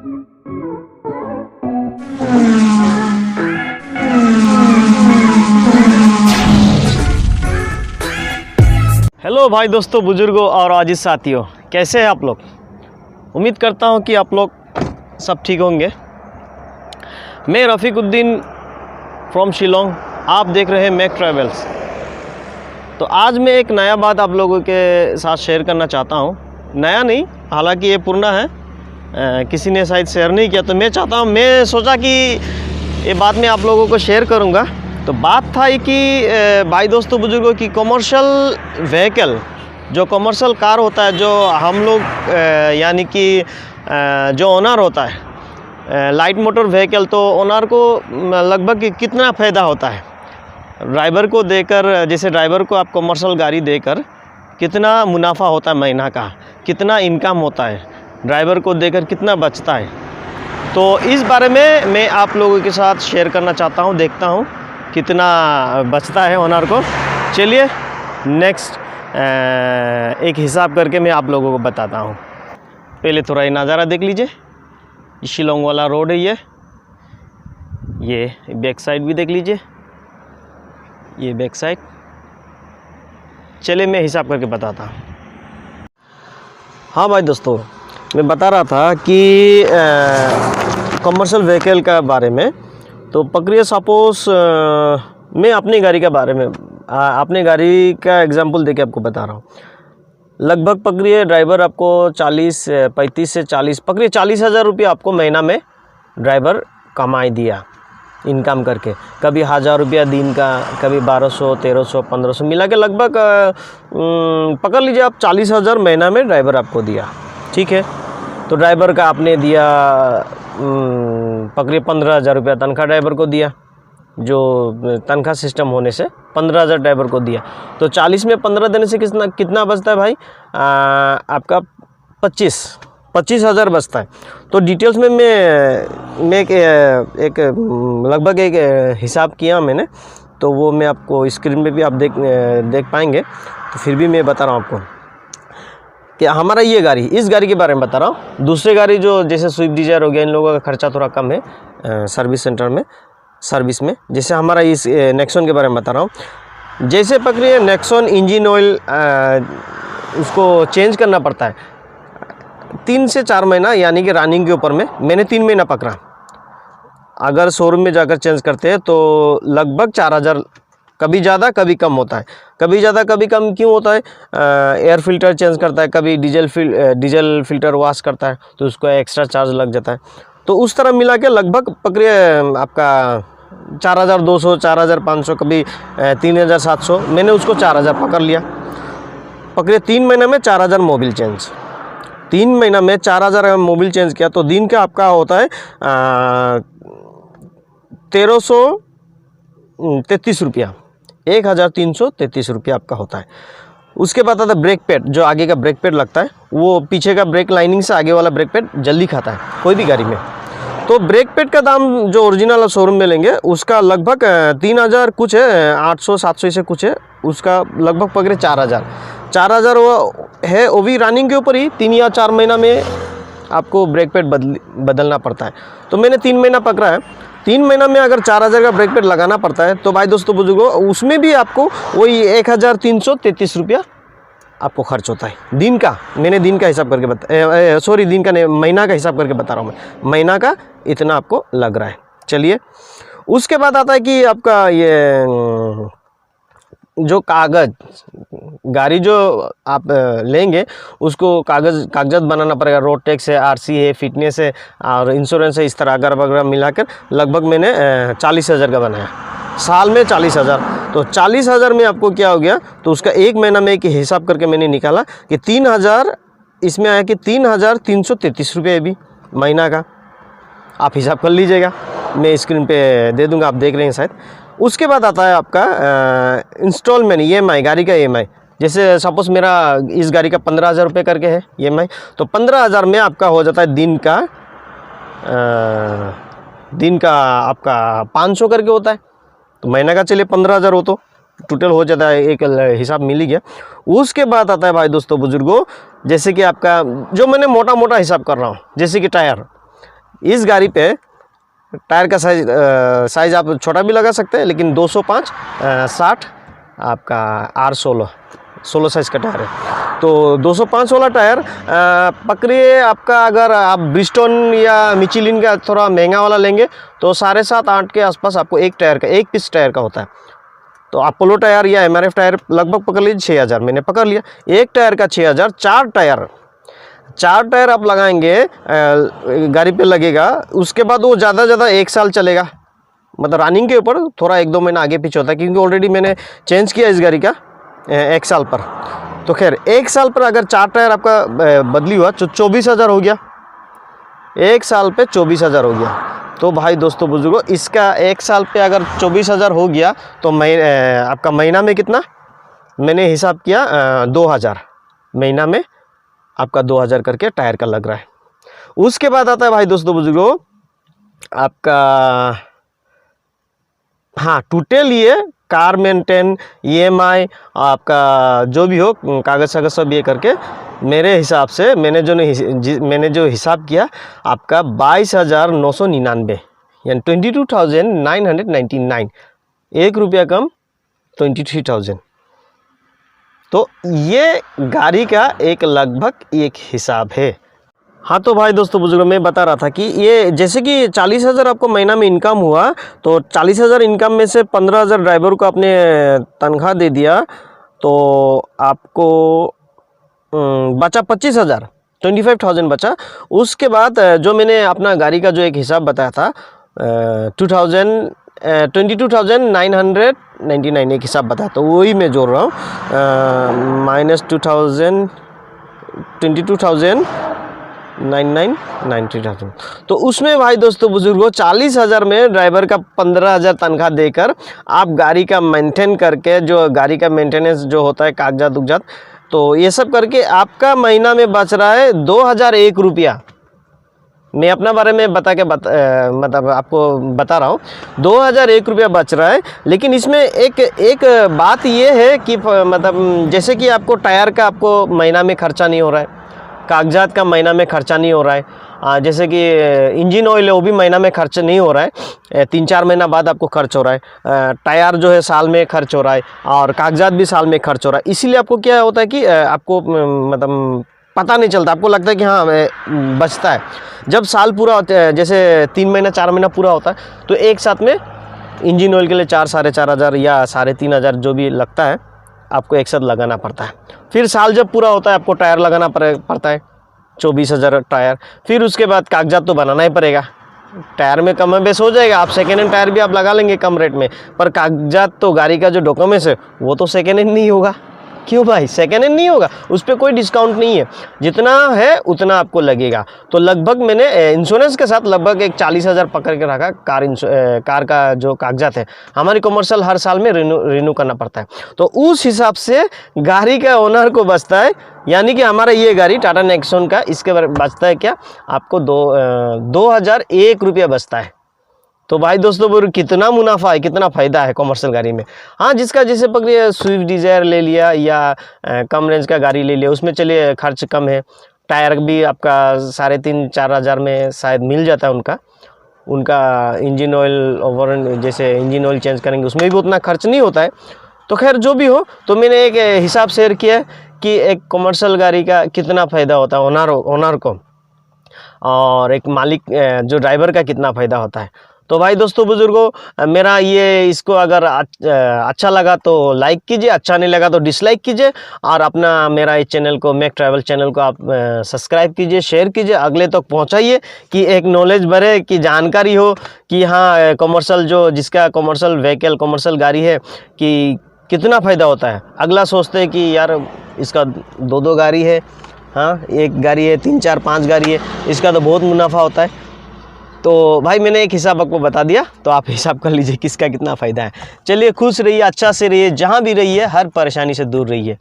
Hello भाई दोस्तों, बुजुर्गों और आजिज़ साथियों, कैसे हैं आप लोग। उम्मीद करता हूं कि आप लोग सब ठीक होंगे। मैं रफ़ीकुद्दीन फ्रॉम शिलोंग, आप देख रहे हैं मैक ट्रैवल्स। तो आज मैं एक नया बात आप लोगों के साथ शेयर करना चाहता हूं। नया नहीं, हालांकि ये पुराना है, किसी ने शायद शेयर नहीं किया, तो मैं सोचा कि ये बात मैं आप लोगों को शेयर करूंगा। तो बात था कि भाई दोस्तों बुजुर्गों की कमर्शियल व्हीकल, जो कमर्शियल कार होता है, जो हम लोग यानी कि जो ओनर होता है लाइट मोटर व्हीकल, तो ओनर को लगभग कितना फ़ायदा होता है ड्राइवर को देकर। जैसे ड्राइवर को आप कमर्शियल गाड़ी देकर कितना मुनाफा होता है महीना का, कितना इनकम होता है, ड्राइवर को देकर कितना बचता है। तो इस बारे में मैं आप लोगों के साथ शेयर करना चाहता हूँ, देखता हूँ कितना बचता है ओनर को। चलिए नेक्स्ट एक हिसाब करके मैं आप लोगों को बताता हूँ। पहले थोड़ा ये नज़ारा देख लीजिए, शिलोंग वाला रोड है ये बैक साइड भी देख लीजिए, ये बैक साइड। चलिए मैं हिसाब करके बताता हूँ। हाँ भाई दोस्तों, मैं बता रहा था कि कमर्शियल व्हीकल का बारे में। तो पकड़िए सपोज़ मैं अपनी गाड़ी के बारे में अपनी गाड़ी का एग्जांपल देके आपको बता रहा हूँ। लगभग पकड़िए ड्राइवर आपको 35 से 40 पकड़िए 40,000 रुपये आपको महीना में ड्राइवर कमाई दिया इनकम करके। कभी 1,000 रुपया दिन का, कभी 1200, 1300, 1500 मिला के लगभग पकड़ लीजिए आप 40,000 महीना में ड्राइवर आपको दिया। ठीक है, तो ड्राइवर का आपने दिया पकड़िए 15,000 रुपया तनख्वाह ड्राइवर को दिया, जो तनख्वाह सिस्टम होने से 15,000 ड्राइवर को दिया। तो 40 में 15 देने से कितना बचता है भाई, आपका 25,000 बचता है। तो डिटेल्स में मैं एक लगभग एक हिसाब किया मैंने, तो वो मैं आपको स्क्रीन पे भी आप देख पाएंगे। तो फिर भी मैं बता रहा हूँ आपको कि हमारा ये गाड़ी, इस गाड़ी के बारे में बता रहा हूँ। दूसरे गाड़ी जो जैसे स्विफ्ट डिज़ायर हो गया, इन लोगों का खर्चा थोड़ा कम है सर्विस सेंटर में, सर्विस में। जैसे हमारा इस नेक्सॉन के बारे में बता रहा हूँ। जैसे पकड़िए नेक्सॉन इंजन ऑयल उसको चेंज करना पड़ता है 3 से 4 महीना, यानी कि रनिंग के ऊपर में मैंने 3 महीना पकड़ा। अगर शोरूम में जाकर चेंज करते हैं तो लगभग 4,000, कभी ज़्यादा कभी कम होता है। कभी ज़्यादा कभी कम क्यों होता है, एयर फिल्टर चेंज करता है, कभी डीजल फिल्टर वॉश करता है, तो उसको एक्स्ट्रा चार्ज लग जाता है। तो उस तरह मिला के लगभग पकड़िए आपका 4,200, 4,500, कभी 3,700। मैंने उसको 4,000 पकड़ लिया। पकड़िए 3 महीने में 4,000 मोबिल चेंज, 3 महीना में 4,000 मोबिल चेंज किया तो दिन का आपका होता है 1,333 रुपया, 1,333 रुपया आपका होता है। उसके बाद आता है ब्रेक पैड, जो आगे का ब्रेक पैड लगता है, वो पीछे का ब्रेक लाइनिंग से आगे वाला ब्रेक पैड जल्दी खाता है कोई भी गाड़ी में। तो ब्रेक पैड का दाम जो ओरिजिनल शोरूम में लेंगे उसका लगभग 3,000 कुछ है, 800-700 से कुछ है, उसका लगभग पकड़े 4,000 वो है। वो भी रनिंग के ऊपर ही 3 या 4 महीना में आपको ब्रेक पैड बदलना पड़ता है। तो मैंने 3 महीना पकड़ा है। 3 महीना में अगर 4,000 का ब्रेक पैड लगाना पड़ता है तो भाई दोस्तों बुजुर्गों, उसमें भी आपको वही 1,333 रुपया आपको खर्च होता है दिन का। मैंने दिन का हिसाब करके दिन का नहीं, महीना का हिसाब करके बता रहा हूँ मैं। महीना का इतना आपको लग रहा है। चलिए उसके बाद आता है कि आपका ये जो कागज़, गाड़ी जो आप लेंगे उसको कागजात बनाना पड़ेगा। रोड टैक्स है, आरसी है, फिटनेस है और इंश्योरेंस है, इस तरह अगर वगैरह मिलाकर लगभग मैंने 40,000 का बनाया, साल में 40,000। तो 40,000 में आपको क्या हो गया, तो उसका एक महीना में एक हिसाब करके मैंने निकाला कि 3,000 इसमें आया कि 3,333 रुपये भी महीना का। आप हिसाब कर लीजिएगा, मैं स्क्रीन पे दे दूंगा, आप देख रहे हैं शायद। उसके बाद आता है आपका इंस्टॉलमेंट EMI, गाड़ी का EMI। जैसे सपोज़ मेरा इस गाड़ी का 15,000 रुपये करके है EMI, तो 15,000 में आपका हो जाता है दिन का आपका 500 करके होता है। तो महीना का चलिए 15,000 हो तो टोटल हो जाता है, एक हिसाब मिल ही गया। उसके बाद आता है भाई दोस्तों बुजुर्गों, जैसे कि आपका जो मैंने मोटा मोटा हिसाब कर रहा हूँ, जैसे कि टायर इस गाड़ी पे टायर का साइज़ आप छोटा भी लगा सकते हैं, लेकिन 205 60 आपका R16 साइज़ का टायर है। तो 205 वाला टायर पकड़िए आपका, अगर आप ब्रिजस्टोन या मिचेलिन का थोड़ा महंगा वाला लेंगे तो 7.5-8 के आसपास आपको एक पीस टायर का होता है। तो अपोलो टायर या MRF टायर लगभग पकड़ लीजिए 6000, मैंने पकड़ लिया। एक टायर का 6000, 4 टायर आप लगाएंगे गाड़ी पे लगेगा, उसके बाद वो ज़्यादा 1 साल चलेगा। मतलब रनिंग के ऊपर थोड़ा 1-2 महीना आगे पीछे होता है, क्योंकि ऑलरेडी मैंने चेंज किया इस गाड़ी का 1 साल पर। तो खैर 1 साल पर अगर 4 टायर आपका बदली हुआ तो 24,000 हो गया। 1 साल पे 24,000 हो गया। तो भाई दोस्तों बुजुर्गों, इसका 1 साल पे अगर 24,000 हो गया तो आपका महीना में कितना, मैंने हिसाब किया 2,000 महीना में आपका 2,000 करके टायर का लग रहा है। उसके बाद आता है भाई दोस्तों बुजुर्गों आपका, हाँ, टोटल ये कार मेंटेन, EMI आपका जो भी हो, कागज़ सब ये करके मेरे हिसाब से मैंने जो हिसाब किया आपका 22,999 यानी 22,999, 1 रुपया कम 23,000। तो ये गाड़ी का एक लगभग एक हिसाब है। हाँ तो भाई दोस्तों बुजुर्गों, मैं बता रहा था कि ये जैसे कि 40,000 आपको महीना में इनकम हुआ, तो 40,000 इनकम में से 15,000 ड्राइवर को आपने तनख्वाह दे दिया, तो आपको बचा 25,000 बचा। उसके बाद जो मैंने अपना गाड़ी का जो एक हिसाब बताया था 22,999 एक हिसाब बताया, तो वही मैं जोड़ रहा हूँ माइनस 22,000 तो उसमें भाई दोस्तों बुजुर्गों 40,000 में ड्राइवर का 15,000 तनख्वाह देकर आप गाड़ी का मेंटेन करके, जो गाड़ी का मेंटेनेंस जो होता है कागजात उगजात, तो ये सब करके आपका महीना में बच रहा है 2,001 रुपया। मैं अपना बारे में मतलब आपको बता रहा हूँ 2,001 रुपया बच रहा है। लेकिन इसमें एक बात ये है कि मतलब जैसे कि आपको टायर का आपको महीना में खर्चा नहीं हो रहा है, कागजात का महीना में खर्चा नहीं हो रहा है, जैसे कि इंजन ऑयल है वो भी महीना में खर्च नहीं हो रहा है, 3-4 महीना बाद आपको खर्च हो रहा है, टायर जो है साल में खर्च हो रहा है, और कागजात भी साल में खर्च हो रहा है। इसीलिए आपको क्या होता है कि आपको मतलब पता नहीं चलता, आपको लगता है कि हाँ बचता है। जब साल पूरा होता है, जैसे 3 महीना 4 महीना पूरा होता है, तो एक साथ में इंजन ऑयल के लिए 4-4,500 या 3,500 जो भी लगता है आपको एक साथ लगाना पड़ता है। फिर साल जब पूरा होता है आपको टायर लगाना पड़ता है 24,000 टायर। फिर उसके बाद कागजात तो बनाना ही पड़ेगा, टायर में कम बेस हो जाएगा, आप सेकेंड हैंड टायर भी आप लगा लेंगे कम रेट में, पर कागजात तो गाड़ी का जो डॉक्यूमेंट्स है वो तो सेकेंड हैंड नहीं होगा। क्यों भाई, सेकेंड हैंड नहीं होगा, उस पर कोई डिस्काउंट नहीं है, जितना है उतना आपको लगेगा। तो लगभग मैंने इंश्योरेंस के साथ लगभग एक 40,000 पकड़ के रखा। कार का जो कागजात है हमारी कमर्शियल हर साल में रिन्यू करना पड़ता है, तो उस हिसाब से गाड़ी का ओनर को बचता है, यानी कि हमारा ये गाड़ी टाटा नेक्सॉन का, इसके बारे में बचता है क्या आपको 2,001 रुपया बचता है। तो भाई दोस्तों कितना मुनाफा है, कितना फ़ायदा है कमर्शियल गाड़ी में। हाँ, जिसका जैसे पकड़िए स्विफ्ट डिज़ायर ले लिया या कम रेंज का गाड़ी ले लिया, उसमें चलिए खर्च कम है, टायर भी आपका 3,500-4 हज़ार में शायद मिल जाता है उनका इंजन ऑयल ओवर, जैसे इंजन ऑयल चेंज करेंगे उसमें भी उतना खर्च नहीं होता है। तो खैर जो भी हो, तो मैंने एक हिसाब शेयर किया कि एक कमर्शियल गाड़ी का कितना फ़ायदा होता है ओनर को, और एक मालिक जो ड्राइवर का कितना फ़ायदा होता है। तो भाई दोस्तों बुजुर्गों, मेरा ये इसको अगर अच्छा लगा तो लाइक कीजिए, अच्छा नहीं लगा तो डिसलाइक कीजिए, और अपना मेरा इस चैनल को, मैक ट्रैवल चैनल को आप सब्सक्राइब कीजिए, शेयर कीजिए, अगले तक पहुंचाइए कि एक नॉलेज बढ़े, कि जानकारी हो कि हाँ कमर्शियल जो जिसका कमर्शियल व्हीकल कमर्शियल गाड़ी है कि कितना फ़ायदा होता है। अगला सोचते हैं कि यार इसका 2 गाड़ी है, हाँ एक गाड़ी है, 3-4-5 गाड़ी है, इसका तो बहुत मुनाफा होता है। तो भाई मैंने एक हिसाब आपको बता दिया, तो आप हिसाब कर लीजिए किसका कितना फ़ायदा है। चलिए खुश रहिए, अच्छा से रहिए, जहाँ भी रहिए हर परेशानी से दूर रहिए।